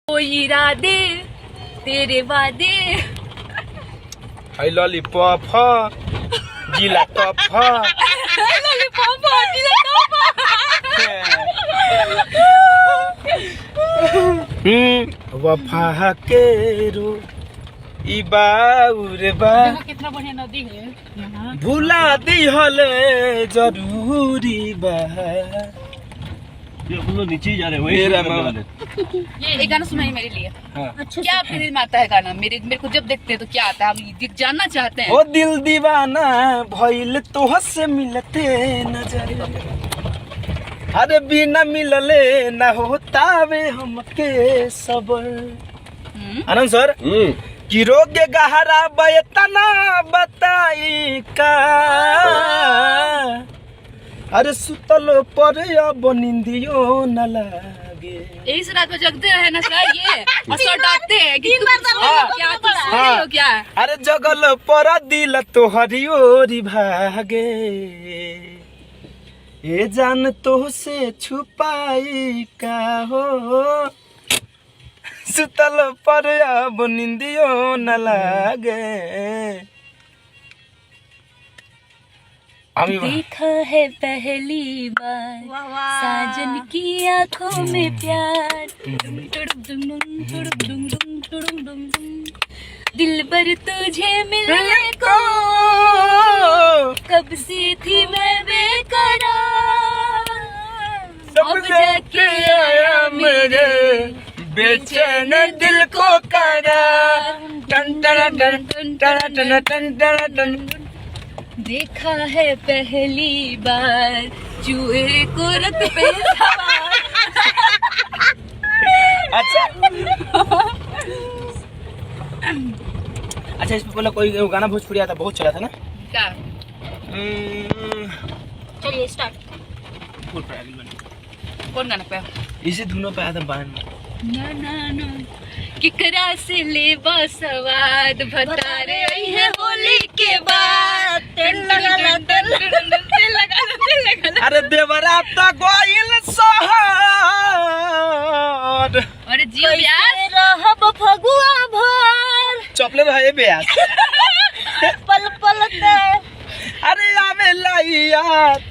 कोई इरादे तेरे वादे। हाय लॉलीपॉप जिला टॉप लॉलीपॉप जिला टॉप। वफा के रो ई बाउरे बा। देखो कितना बढ़िया नदी है यहाँ। भुला दी हले जरूरी बा। ये हम लोग नीचे जा रहे हैं मेरा ये गाना सुनाइए मेरे लिए। हाँ। क्या आपके दिल में आता है गाना? मेरे को जब देखते हैं तो क्या आता है, हम जानना चाहते हैं। ओ दिल दीवाना भइल तोह से मिलते नजर। अरे बिना मिलले न होतावे हमके सबर। आनंद सर कि रोगे गहरा बयतना बताई का। अरे सुतल पर अब निंदियो न लागे। यही से रात में जगते रहे ना सर ये और सर डांटते हैं कि तुम क्या तुम सो रही हो क्या? अरे जगल पर दिल तोहरी ओरी भागे। ए जान तो से छुपाई का हो। सुतल पर अब निंदियो न लागे। देखा है पहली बार साजन की आंखों में प्यार। दिल पर तुझे मिलने को कब से थी मैं बेकरार। अब जाके आया मेरे बेचैन दिल को करार। टन टन टन टन टन टन टन टन। देखा है पहली बार चूहे को रथ पे सवार। अच्छा अच्छा, इस पे पहले कोई गाना भोजपुरी आता बहुत चला था ना। क्या? चलिए स्टार्ट। कौन गाना पे? इसी धुनों पे आया था बान में। ना ना ना किकरा से लेबा सवाद बता रहे हैं होली के बाद। अरे देवरा तो गोइल सोहर। अरे जियो प्यार रहब फगुआ भर चपले भाई ब्यास पल पल ते। अरे आवे ला याद।